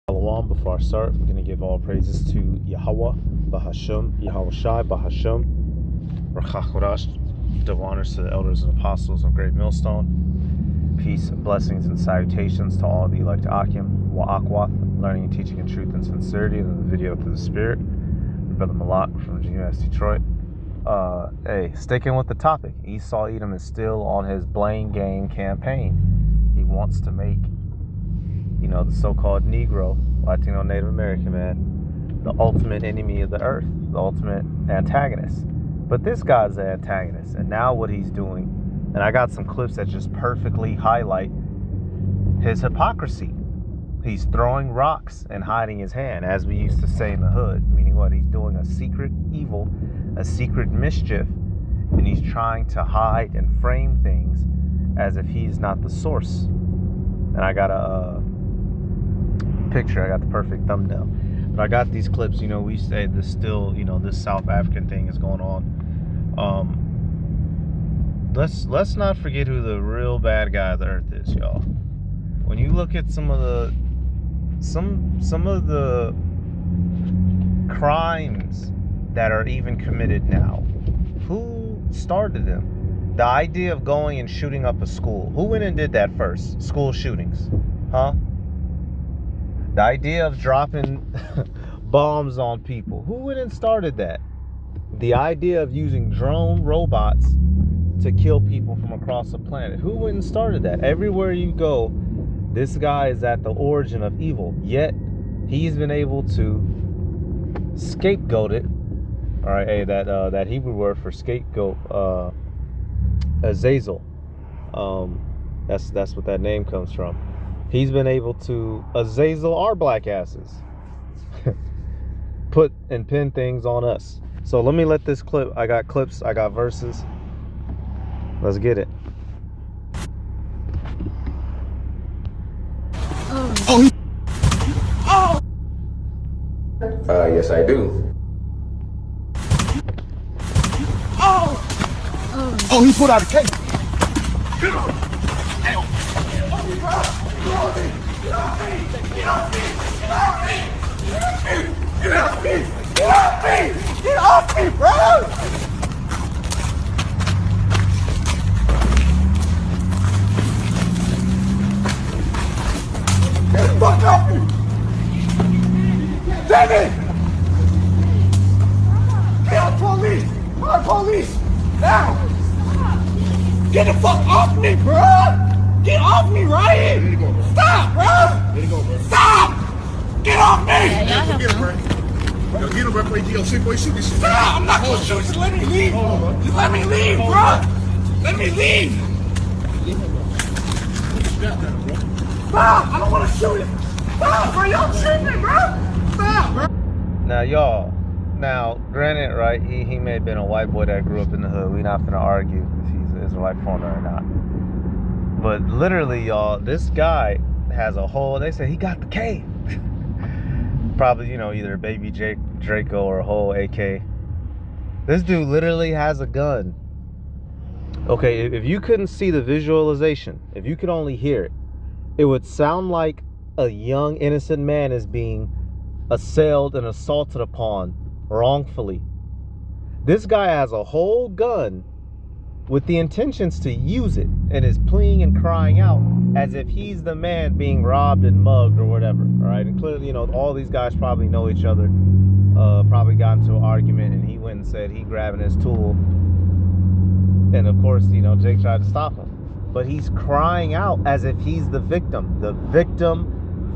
Shalom. Before I start, we're going to give all praises to Yahweh, Bahasham, Yahweh Shai, Bahasham, Rachakodash, double honors to the elders and apostles of Great Millstone. Peace, blessings, and salutations to all the elect Akim, Wa'akwath, learning and teaching in truth and sincerity, and the video through the Spirit. Brother Malak from GUS Detroit. Hey, sticking with the topic, Esau Edom is still on his blame game campaign. He wants to make the so-called Negro, Latino Native American man, the ultimate enemy of the earth, the ultimate antagonist. But this guy's the antagonist, and now what he's doing, and I got some clips that just perfectly highlight his hypocrisy. He's throwing rocks and hiding his hand, as we used to say in the hood, meaning what? He's doing a secret evil, a secret mischief, and he's trying to hide and frame things as if he's not the source. And I got a picture, I got the perfect thumbnail. But I got these clips, we say this still, this South African thing is going on. Let's not forget who the real bad guy of the earth is, y'all. When you look at some of the crimes that are even committed now, who started them? The idea of going and shooting up a school. Who went and did that first? School shootings. Huh? The idea of dropping bombs on people. Who went and started that? The idea of using drone robots to kill people from across the planet. Who went and started that? Everywhere you go, this guy is at the origin of evil. Yet, he's been able to scapegoat it. All right, hey, that Hebrew word for scapegoat, Azazel. That's what that name comes from. He's been able to Azazel our black asses. Put and pin things on us. So let me let this clip. I got clips. I got verses. Let's get it. Yes, I do. Oh, he put out a case. Get off me, bro! Get the fuck off me! David! Get out, police! Call police! Now! Get the fuck off me, bro! Get off me, Ryan! Stop, bro! Stop! Get off me! Get him, bro. Yo, get him, bro. Play DLC, boy. Shoot this shit. Stop! I'm not gonna shoot. Just let me leave. Just let me leave, bro. Let me leave. Stop! I don't want to shoot it. Stop, bro. Y'all tripping, bro. Stop, bro. Now, y'all. Now, granted, right? He may have been a white boy that grew up in the hood. We're not gonna argue if he's an Israelite foreigner or not. But literally, y'all, this guy has a whole. They say he got the K. Probably, either a baby Draco or a whole AK. This dude literally has a gun. Okay, if you couldn't see the visualization, if you could only hear it, it would sound like a young innocent man is being assailed and assaulted upon wrongfully. This guy has a whole gun with the intentions to use it and is pleading and crying out as if he's the man being robbed and mugged or whatever. All right, and clearly, all these guys probably know each other. Probably got into an argument, and he went and said he grabbing his tool, and of course, Jake tried to stop him. But he's crying out as if he's the victim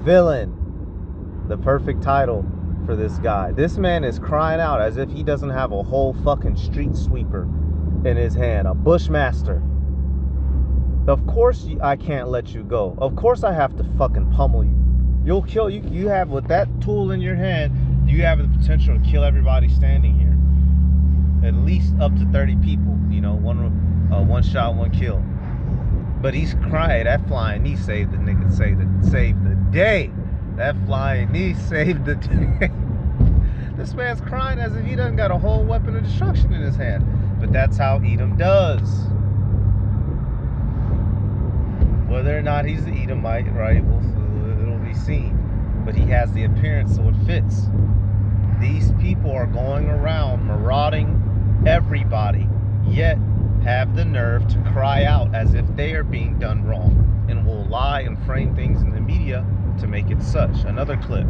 villain. The perfect title for this guy. This man is crying out as if he doesn't have a whole fucking street sweeper in his hand, a bushmaster. Of course I can't let you go. Of course I have to fucking pummel you. You'll kill you. You have, with that tool in your hand, you have the potential to kill everybody standing here. At least up to 30 people. One shot, one kill. But he's crying. That flying knee saved the nigga. Saved the day. That flying knee saved the day. This man's crying as if he doesn't got a whole weapon of destruction in his hand. But that's how Edom does. Whether or not he's the Edomite, right, it'll be seen. but he has the appearance so it fits. These people are going around marauding everybody, yet have the nerve to cry out as if they are being done wrong, and will lie and frame things in the media to make it such. Another clip.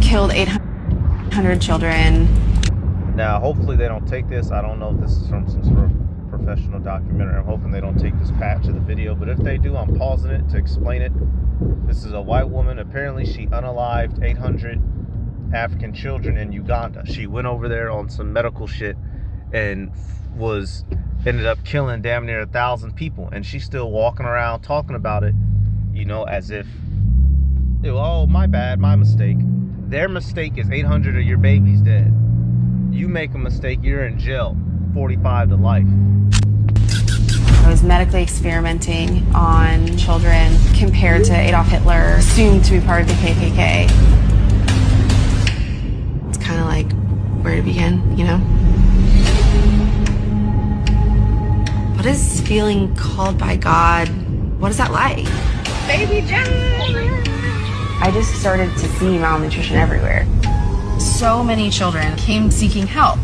Killed 800 children. Now, hopefully they don't take this. I don't know if this is from some sort of professional documentary. I'm hoping they don't take this patch of the video, but if they do, I'm pausing it to explain it. This is a white woman. Apparently she unalived 800 African children in Uganda. She went over there on some medical shit and ended up killing damn near 1,000 people, and she's still walking around talking about it, you know, as if, oh, my bad, my mistake. Their mistake is 800 of your babies dead. You make a mistake, you're in jail, 45 to life. I was medically experimenting on children compared to Adolf Hitler, assumed to be part of the KKK. It's kind of like where to begin, you know? What is feeling called by God? What is that like? Baby John! I just started to see malnutrition everywhere. So many children came seeking help.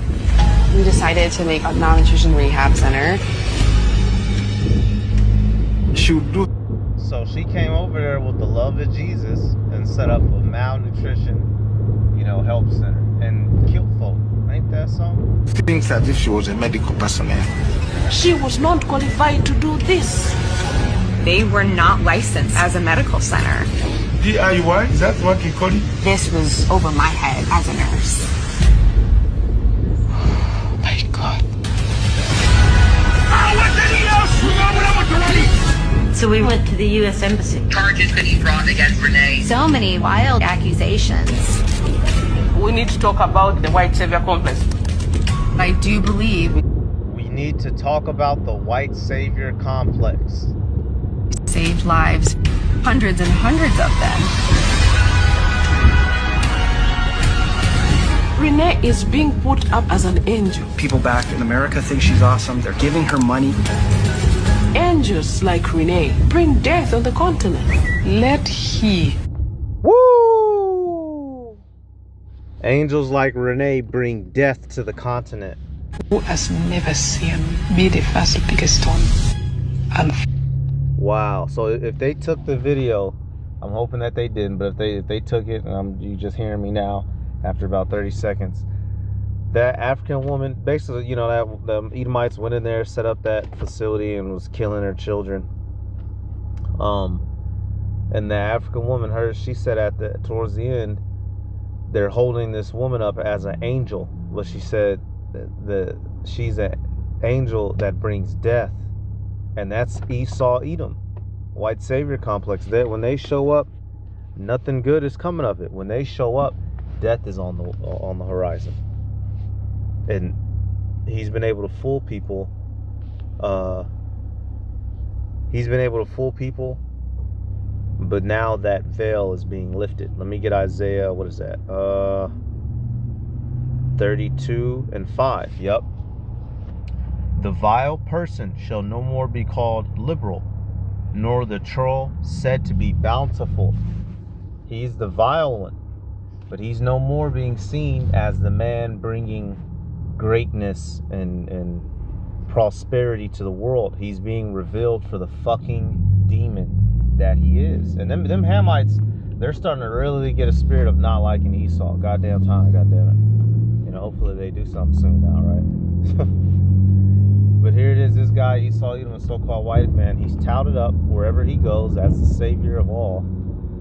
We decided to make a malnutrition rehab center. So she came over there with the love of Jesus and set up a malnutrition, you know, help center and killed folk. Ain't that something? Thinks as if she was a medical personnel. She was not qualified to do this. They were not licensed as a medical center. DIY? Is that what you call it? This was over my head as a nurse. Oh my God. So we went to the U.S. Embassy. Charges could be brought against Renee. So many wild accusations. We need to talk about the white savior complex. I do believe We need to talk about the white savior complex. we saved lives, hundreds and hundreds of them. Renee is being put up as an angel. People back in America think she's awesome. They're giving her money. Angels like Renee bring death on the continent. Let he. Woo! Angels like Renee bring death to the continent. Who has never seen be the first biggest one. And Wow. So if they took the video, I'm hoping that they didn't, but if they took it, and you just hearing me now after about 30 seconds, that African woman, basically, you know, that the Edomites went in there, set up that facility, and was killing her children. And the African woman, she said towards the end, they're holding this woman up as an angel, but she said that she's an angel that brings death, and that's Esau, Edom, white savior complex. That when they show up, nothing good is coming of it. When they show up, death is on the horizon. And he's been able to fool people. But now that veil is being lifted. Let me get Isaiah, what is that? 32 and 5. Yep. The vile person shall no more be called liberal, nor the churl said to be bountiful. He's the vile one, but he's no more being seen as the man bringing greatness and prosperity to the world. He's being revealed for the fucking demon that he is. And them Hamites, they're starting to really get a spirit of not liking Esau. Goddamn time, goddamn it. You know, hopefully they do something soon now, right? But here it is, this guy, Esau Edom, a so-called white man, he's touted up wherever he goes as the savior of all,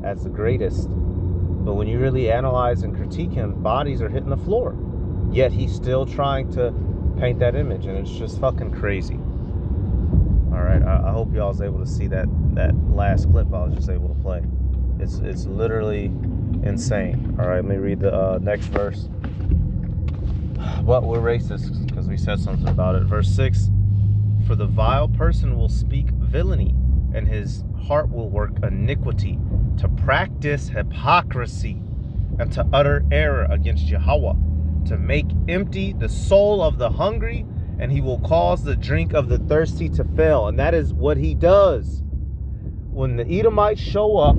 as the greatest. But when you really analyze and critique him, bodies are hitting the floor. Yet he's still trying to paint that image, and it's just fucking crazy. Alright, I hope y'all was able to see that last clip I was just able to play. It's literally insane. Alright, let me read the next verse. But we're racist because we said something about it. Verse 6, for the vile person will speak villainy, and his heart will work iniquity, to practice hypocrisy, and to utter error against Yahweh, to make empty the soul of the hungry, and he will cause the drink of the thirsty to fail. And that is what he does. When the Edomites show up,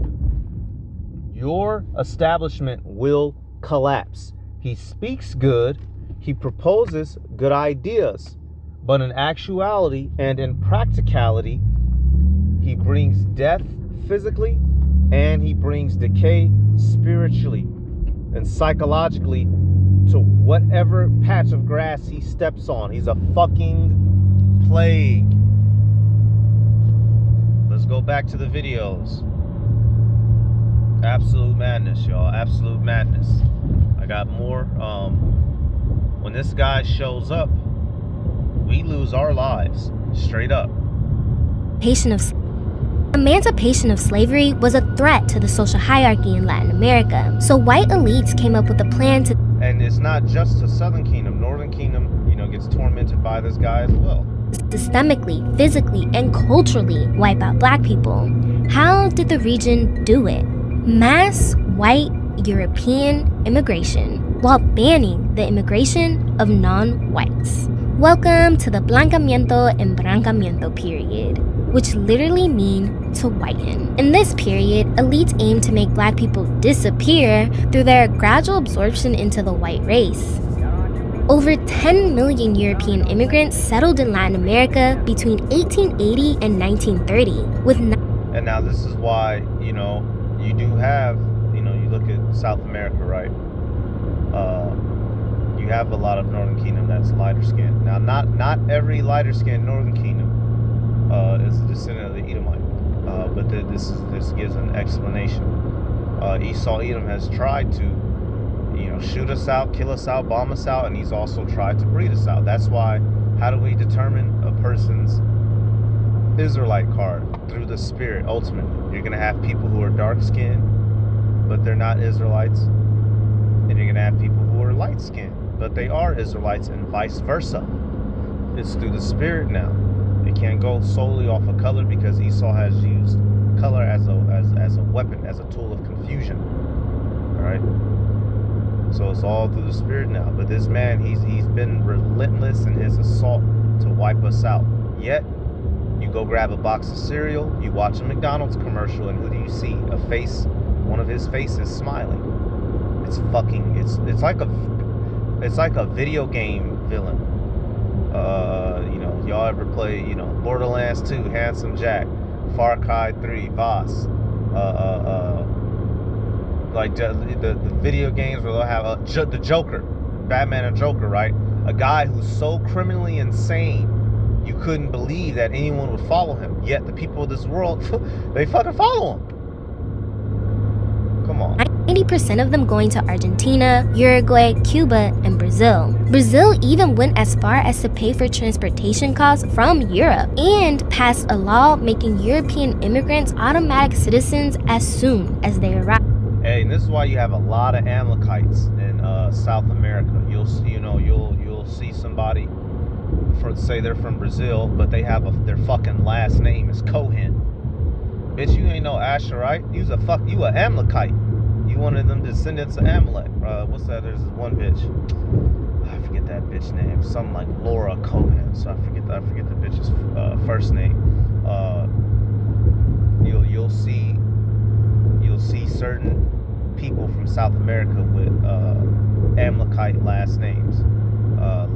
your establishment will collapse. He speaks good, he proposes good ideas, but in actuality and in practicality, he brings death physically and he brings decay spiritually and psychologically to whatever patch of grass he steps on. He's a fucking plague. Let's go back to the videos. Absolute madness, y'all. Absolute madness. I got more. When this guy shows up, we lose our lives. Straight up. Emancipation of slavery was a threat to the social hierarchy in Latin America, so white elites came up with a plan to... And it's not just the Southern Kingdom. Northern Kingdom, gets tormented by this guy as well. Systemically, physically, and culturally wipe out black people. How did the region do it? Mass white European immigration, while banning the immigration of non-whites. Welcome to the Blancamiento and Brancamiento period, which literally mean to whiten. In this period, elites aim to make black people disappear through their gradual absorption into the white race. Over 10 million European immigrants settled in Latin America between 1880 and 1930, and now this is why, you do have, you look at South America, right? You have a lot of Northern Kingdom that's lighter skinned. Now, not every lighter skinned Northern Kingdom is a descendant of the Edomite, but this gives an explanation. Esau Edom has tried to, shoot us out, kill us out, bomb us out, and he's also tried to breed us out. That's why, how do we determine a person's Israelite card? Through the spirit. Ultimately, you're going to have people who are dark skinned, but they're not Israelites, and you're going to have people who are light skinned, but they are Israelites, and vice versa. It's through the spirit now. It can't go solely off of color, because Esau has used color as a weapon, as a tool of confusion. All right. So it's all through the spirit now. But this man, he's been relentless in his assault to wipe us out. Yet, you go grab a box of cereal, you watch a McDonald's commercial, and who do you see? A face, one of his faces smiling. It's like a video game villain. Y'all ever play, Borderlands 2, Handsome Jack, Far Cry 3, Voss, like the video games where they'll have the Joker, Batman and Joker, right? A guy who's so criminally insane, you couldn't believe that anyone would follow him. Yet the people of this world, they fucking follow him. Come on. 90% of them going to Argentina, Uruguay, Cuba, and Brazil. Brazil even went as far as to pay for transportation costs from Europe and passed a law making European immigrants automatic citizens as soon as they arrive. Hey, and this is why you have a lot of Amalekites in South America. You'll see somebody, say they're from Brazil, but they have their fucking last name is Cohen. Bitch, you ain't no Asherite. You a Amalekite. You one of them descendants of Amalek. What's that? There's this one bitch. I forget that bitch name. Something like Laura Cohen. So I forget the bitch's first name. You'll see certain people from South America with Amalekite last names.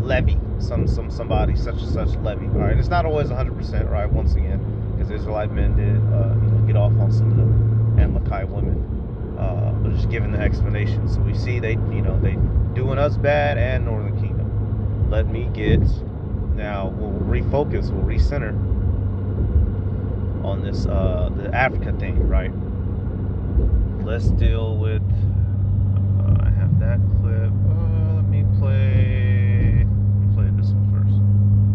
Levy, somebody such and such Levy. All right, it's not always 100%, right? Once again, because Israelite men did get off on some of the Amalekite women, but just giving the explanation. So we see they doing us bad and Northern Kingdom. Let me get now. We'll refocus. We'll recenter on this the Africa thing, right? Let's deal with. I have that clip. Let me play this one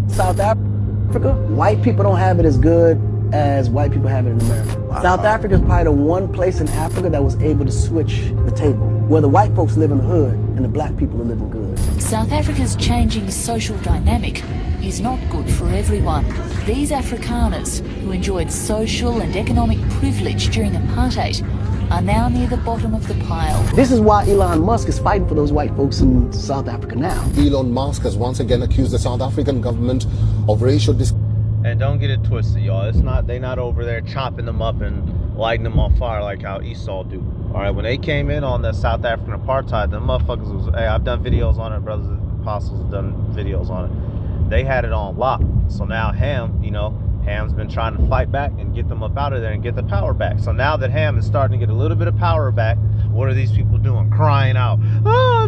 first. South Africa, white people don't have it as good as white people have it in America. Wow. South Africa is probably the one place in Africa that was able to switch the table, where the white folks live in the hood and the black people are living good. South Africa's changing social dynamic is not good for everyone. These Afrikaners, who enjoyed social and economic privilege during apartheid, are now near the bottom of the pile. This is why Elon Musk is fighting for those white folks in South Africa now. Elon Musk has once again accused the South African government of racial discrimination. And don't get it twisted, y'all. They not over there chopping them up and lighting them on fire like how Esau do. All right, when they came in on the South African apartheid, them motherfuckers was, hey, I've done videos on it, brothers and apostles have done videos on it. They had it on lock. So now Ham's been trying to fight back and get them up out of there and get the power back. So now that Ham is starting to get a little bit of power back, what are these people doing? Crying out, oh,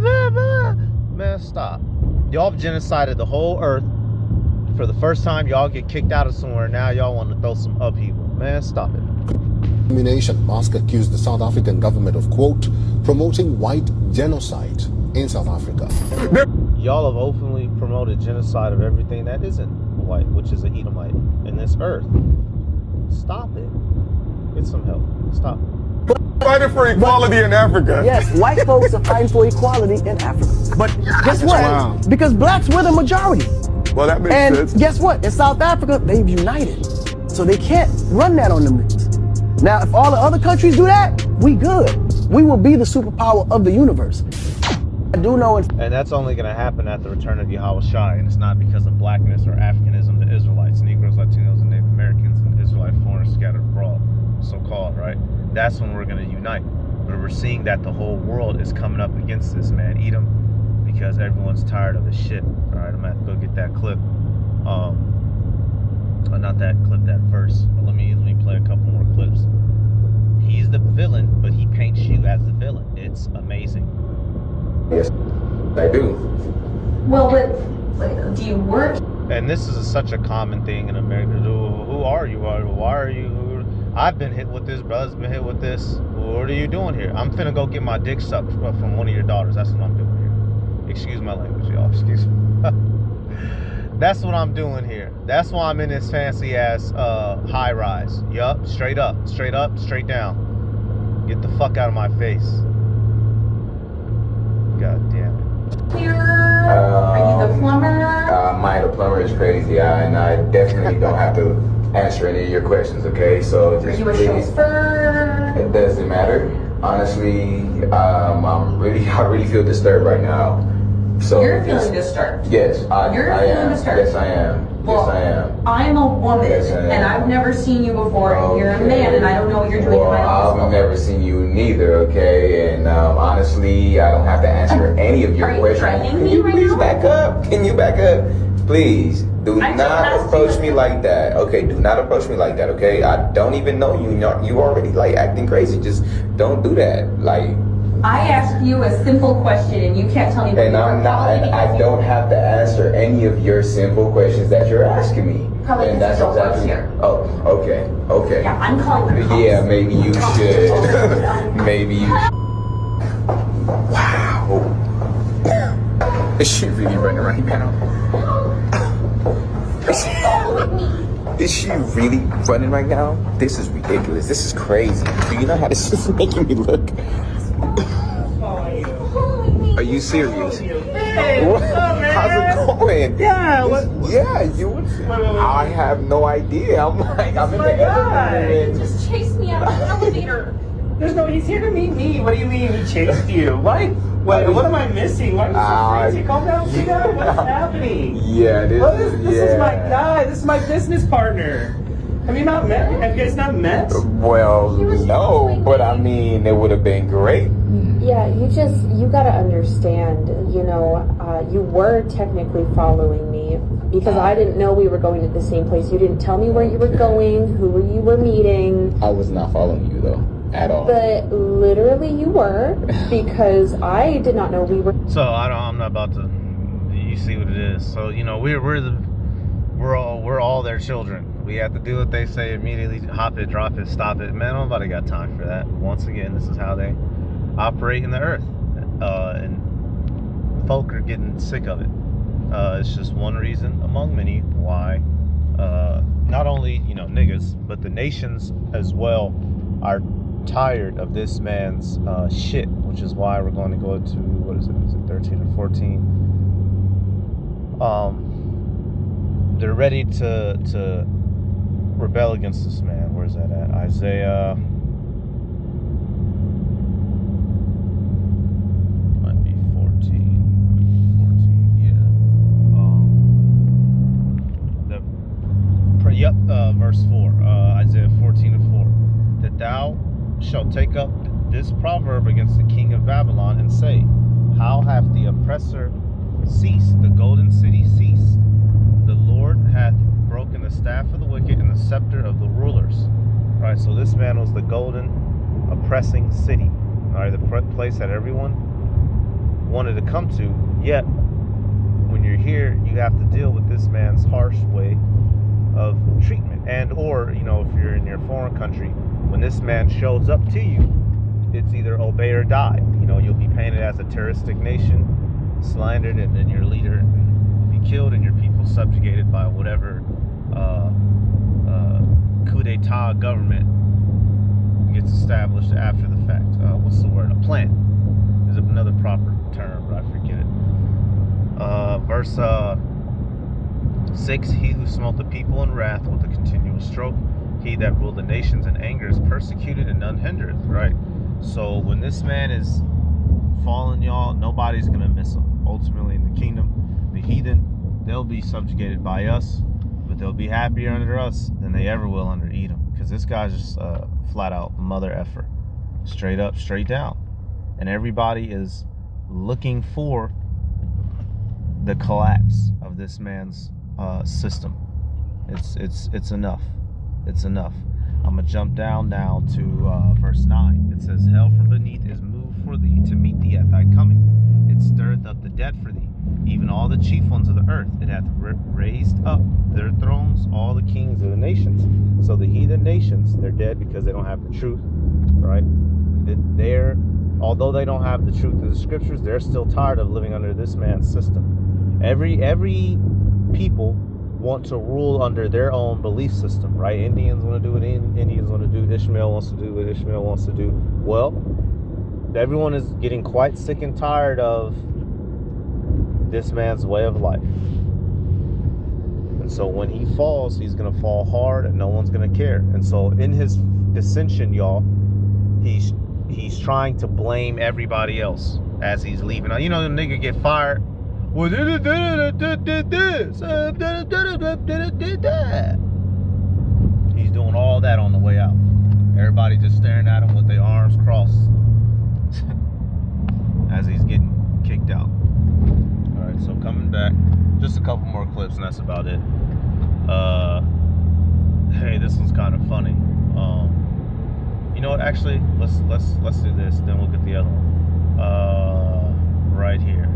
man, stop. Y'all have genocided the whole earth. For the first time, y'all get kicked out of somewhere. Now y'all want to throw some upheaval. Man, stop it. Musk accused the South African government of, quote, promoting white genocide in South Africa. Y'all have openly promoted genocide of everything that isn't white, which is an Edomite in this earth. Stop it. Get some help. Stop. Fighting for equality in Africa. Yes, white folks are fighting for equality in Africa. But guess what? Wow. Because blacks were the majority. Well, that makes sense. And guess what? In South Africa, they've united. So they can't run that on them niggas. Now, if all the other countries do that, we good. We will be the superpower of the universe. I do know. And that's only going to happen at the return of Yahweh Shai. And it's not because of blackness or Africanism to Israelites, Negroes, Latinos, and Native Americans, and Israelite foreigners scattered abroad, so-called, right? That's when we're going to unite. But we're seeing that the whole world is coming up against this, man. Edom. Because everyone's tired of the shit. All right, I'm gonna have to go get that clip. Not that clip, that verse. But let me play a couple more clips. He's the villain, but he paints you as the villain. It's amazing. Yes, I do. Well, but do you work? And this is such a common thing in America. Who are you? Why are you? I've been hit with this. Brother's been hit with this. What are you doing here? I'm finna go get my dick sucked from one of your daughters. That's what I'm doing here. Excuse my language, y'all. Excuse me. That's what I'm doing here. That's why I'm in this fancy ass high rise. Yup, straight up, straight down. Get the fuck out of my face. God damn it. Are you the plumber? The plumber is crazy, and I definitely don't have to answer any of your questions, okay? So just are you a chauffeur? It doesn't matter. Honestly, I really feel disturbed right now. So you're feeling disturbed. Yes, I am. Disturbed. Yes, I am. Well, yes, I am. I'm a woman, and I've never seen you before, and you're a man, and I don't know what you're doing in my office. I've never seen you neither, okay? And honestly, I don't have to answer any of your questions. Are you threatening me Can you right please now? back up? Can you back up? Please, do not approach me like that. Okay, do not approach me like that, okay? I don't even know you. You already like acting crazy. Just don't do that. Like, I asked you a simple question and you can't tell me what and I'm not. I don't have to answer any of your simple questions that you're asking me. Probably and that's exactly here. Oh, okay. Yeah, I'm calling the cops. Yeah, maybe you should. Maybe you. Wow. Is she really running right now? Is she really running right now? This is ridiculous. This is crazy. Do you know how this is making me look? Are you serious? Hey, what? How's it going? Yeah, I have no idea. I'm in the elevator. Just chase me out of the elevator. He's here to meet me. What do you mean he chased you? Why? What am I missing? Why are you so crazy? Calm down, sit down. What's happening? Yeah, this is my guy. This is my business partner. Have you not met? Have you guys not met? Well, no, but I mean, it would have been great. Yeah, you gotta understand, you were technically following me because I didn't know we were going to the same place. You didn't tell me where you were going, who you were meeting. I was not following you though, at all. But literally you were, because I did not know we were. So I'm not about to, you see what it is. So, we're all their children. We have to do what they say immediately. Hop it, drop it, stop it. Man, nobody got time for that. Once again, this is how they operate in the earth. And folk are getting sick of it. It's just one reason among many why not only, niggas, but the nations as well are tired of this man's shit, which is why we're going to go to, what is it 13 or 14? They're ready to rebel against this man. Where's that at? Isaiah. Might be 14. Yeah. shall take up this proverb against the king of Babylon and say, how hath the oppressor ceased, the golden city ceased? The Lord hath broken the staff of the wicked and the scepter of the rulers. Right, so this man was the golden oppressing city. All right, the place that everyone wanted to come to. Yet, when you're here, you have to deal with this man's harsh way of treatment. And or, you know, if you're in your foreign country, when this man shows up to you, it's either obey or die. You know, you'll be painted as a terroristic nation, slandered, and then your leader will be killed and your people subjugated by whatever coup d'etat government gets established after the fact. What's the word? A plan. There's another proper term, but I forget it. Verse 6, he who smote the people in wrath with a continual stroke, he that ruled the nations in anger is persecuted and none hindereth. Right? So when this man is fallen, y'all, nobody's going to miss him. Ultimately in the kingdom, the heathen, they'll be subjugated by us, but they'll be happier under us than they ever will under Edom. Because this guy's just flat out mother effer. Straight up, straight down. And everybody is looking for the collapse of this man's system. It's enough. It's enough. I'm going to jump down now to verse 9. It says, hell from beneath is moved for thee to meet thee at thy coming. It stirreth up the dead for thee, even all the chief ones of the earth. It hath raised up their thrones, all the kings of the nations. So the heathen nations, they're dead because they don't have the truth, right? Although they don't have the truth of the scriptures, they're still tired of living under this man's system. Every people want to rule under their own belief system, right? Indians want to do what Indians want to do. Ishmael wants to do what Ishmael wants to do. Well, everyone is getting quite sick and tired of this man's way of life. And so when he falls, he's going to fall hard and no one's going to care. And so in his dissension, y'all, he's trying to blame everybody else as he's leaving. Now, you know, the nigga get fired. Well, did this. Did that. He's doing all that on the way out. Everybody just staring at him with their arms crossed as he's getting kicked out. All right, so coming back, just a couple more clips, and that's about it. Hey, this one's kind of funny. You know what? Actually, let's do this. Then we'll get the other one. Right here.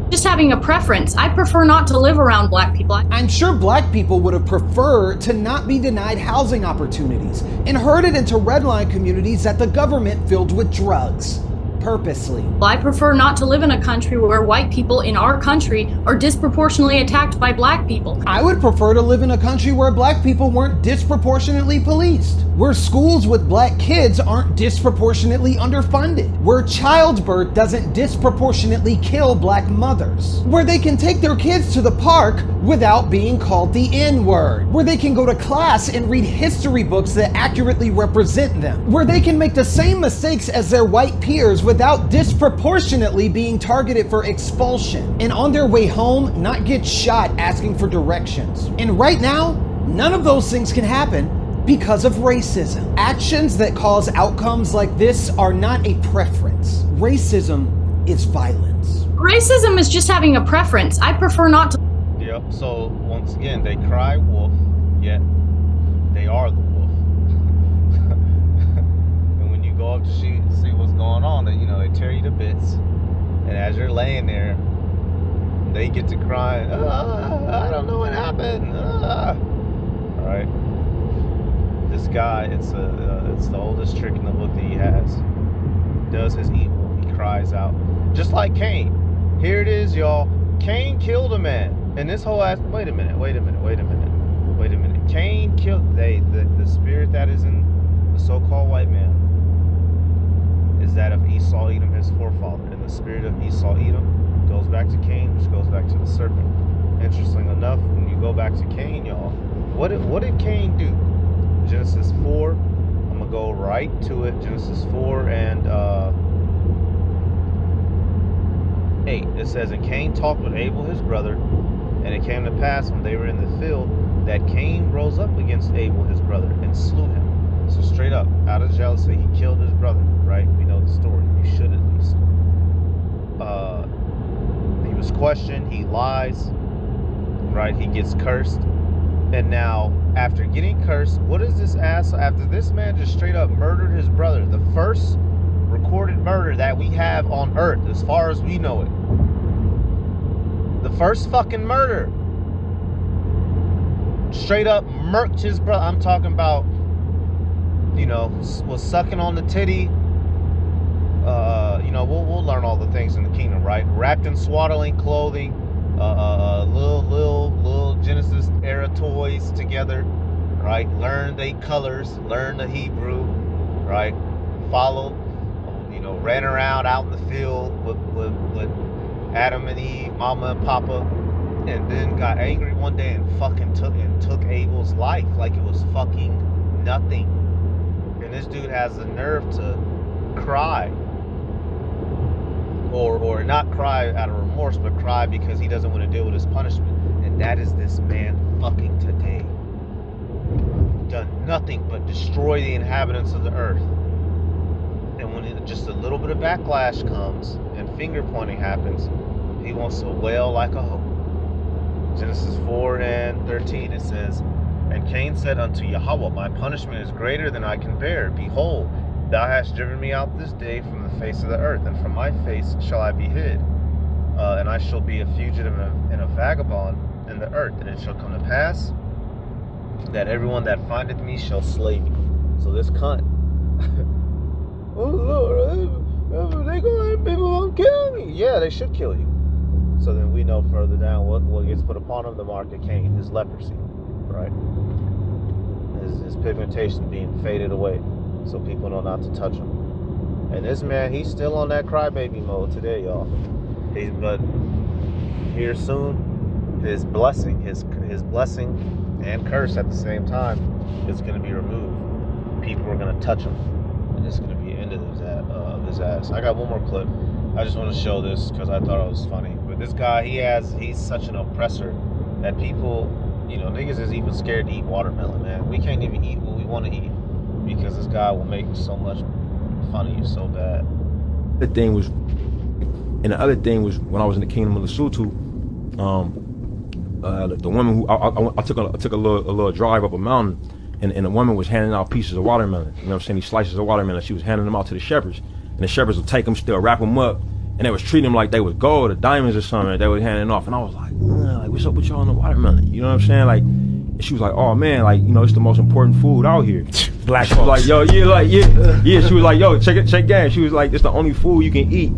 Just having a preference. I prefer not to live around black people. I'm sure black people would have preferred to not be denied housing opportunities and herded into redline communities that the government filled with drugs. Purposely. I prefer not to live in a country where white people in our country are disproportionately attacked by black people. I would prefer to live in a country where black people weren't disproportionately policed, where schools with black kids aren't disproportionately underfunded, where childbirth doesn't disproportionately kill black mothers, where they can take their kids to the park without being called the N-word, where they can go to class and read history books that accurately represent them, where they can make the same mistakes as their white peers without disproportionately being targeted for expulsion, and on their way home not get shot asking for directions. And right now, none of those things can happen because of racism. Actions that cause outcomes like this are not a preference. Racism is violence. Racism is just having a preference. I prefer not to. Yep, so once again, they cry wolf, yet they are the wolf. And when you go up to see what's going on, they tear you to bits. And as you're laying there, they get to crying, I don't know what happened. All right. This guy, it's the oldest trick in the book that he has. He does his evil. He cries out. Just like Cain. Here it is, y'all. Cain killed a man. And this whole ass, wait a minute. Cain killed, the spirit that is in the so-called white man is that of Esau, Edom, his forefather. And the spirit of Esau, Edom goes back to Cain, which goes back to the serpent. Interesting enough, when you go back to Cain, y'all, what did Cain do? Genesis 4, I'm going to go right to it. Genesis 4 and 8. It says, and Cain talked with Abel his brother, and it came to pass when they were in the field that Cain rose up against Abel his brother and slew him. So straight up, out of jealousy, he killed his brother, right? We know the story. You should at least. He was questioned. He lies, right? He gets cursed. And now, after getting cursed, what is this ass? After this man just straight up murdered his brother, the first recorded murder that we have on earth, as far as we know it. The first fucking murder. Straight up murked his brother. I'm talking about, you know, was sucking on the titty. You know, we'll learn all the things in the kingdom, right? Wrapped in swaddling clothing, little Genesis era toys together, right? Learn they colors, learn the Hebrew, right? Followed, you know, ran around out in the field with Adam and Eve, Mama and Papa, and then got angry one day and fucking took Abel's life like it was fucking nothing. And this dude has the nerve to cry, or not cry out of remorse, but cry because he doesn't want to deal with his punishment. And that is this man fucking today. Done nothing but destroy the inhabitants of the earth. And when just a little bit of backlash comes and finger pointing happens, he wants to wail like a hoe. Genesis 4:13, it says, "And Cain said unto Yahweh, my punishment is greater than I can bear. Behold, thou hast driven me out this day from the face of the earth, and from my face shall I be hid. And I shall be a fugitive and a vagabond in the earth. And it shall come to pass that everyone that findeth me shall slay me." So this cunt, oh Lord, people gonna kill me. Yeah, they should kill you. So then we know further down what gets put upon him, the mark of Cain, his leprosy, right? His pigmentation being faded away, so people know not to touch him. And this man, he's still on that crybaby mode today, y'all. But here soon, his blessing and curse at the same time is going to be removed. People are going to touch him, and it's going to be the end of his ass. I got one more clip. I just want to show this because I thought it was funny. But this guy, he's such an oppressor that people, you know, niggas is even scared to eat watermelon, man. We can't even eat what we want to eat because this guy will make so much fun of you so bad. The other thing was when I was in the kingdom of Lesotho, the woman who I took a little drive up a mountain, and the woman was handing out pieces of watermelon. You know what I'm saying? These slices of watermelon. She was handing them out to the shepherds, and the shepherds would take them, still wrap them up, and they was treating them like they was gold or diamonds or something that they were handing off. And I was like, what's up with y'all on the watermelon? You know what I'm saying? Like, and she was like, oh man, like, you know, it's the most important food out here. Black folks. Like, yo, yeah. She was like, yo, check game. She was like, it's the only food you can eat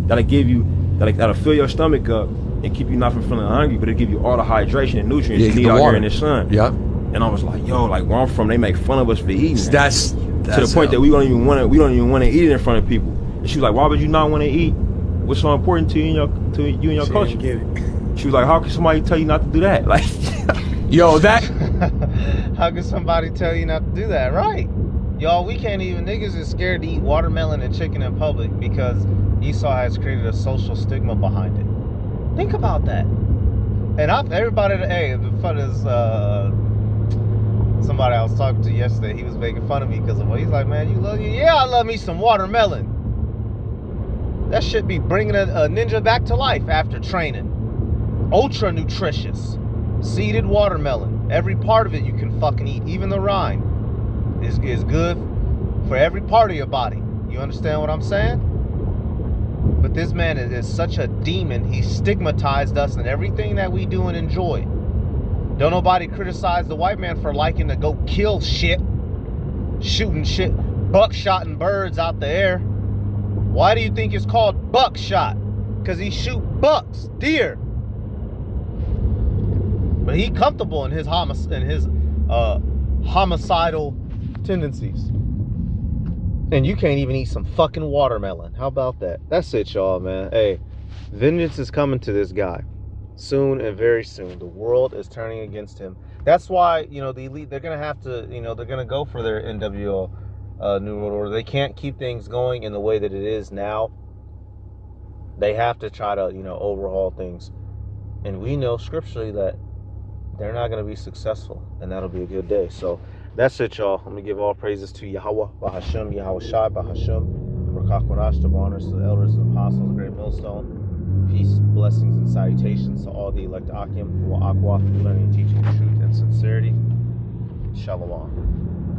that'll fill your stomach up and keep you not from feeling hungry, but it'll give you all the hydration and nutrients you need out here in the sun. Yeah. And I was like, yo, like where I'm from, they make fun of us for eating. That's to the point that we don't even want to eat it in front of people. And she was like, why would you not want to eat what's so important to you and your culture? She was like, how can somebody tell you not to do that? Like, yo, that. How can somebody tell you not to do that? Right. Y'all, we can't even, niggas is scared to eat watermelon and chicken in public because Esau has created a social stigma behind it. Think about that. And everybody, the fun is, somebody I was talking to yesterday, he was making fun of me because of what he's like, man, you love you? Yeah, I love me some watermelon. That should be bringing a ninja back to life after training. Ultra nutritious. Seeded watermelon. Every part of it you can fucking eat. Even the rind is good for every part of your body. You understand what I'm saying? But this man is such a demon. He stigmatized us in everything that we do and enjoy. Don't nobody criticize the white man for liking to go kill shit. Shooting shit. Buckshotting birds out the air. Why do you think it's called buckshot? Because he shoot bucks, deer. But he comfortable in his homicidal tendencies. And you can't even eat some fucking watermelon. How about that? That's it, y'all, man. Hey, vengeance is coming to this guy. Soon and very soon. The world is turning against him. That's why, you know, the elite, they're going to have to, you know, they're going to go for their NWO New World Order. They can't keep things going in the way that it is now. They have to try to, you know, overhaul things. And we know scripturally that they're not going to be successful. And that'll be a good day. So That's it, y'all. Let me give all praises to Yahweh, Bahashem, Yahweh Shai, Bahashem, Rakakmanash, double honors to the elders and apostles, great millstone. Peace, blessings, and salutations to all the elect Akim, Wa'akwa, learning, teaching the truth and sincerity. Shalom.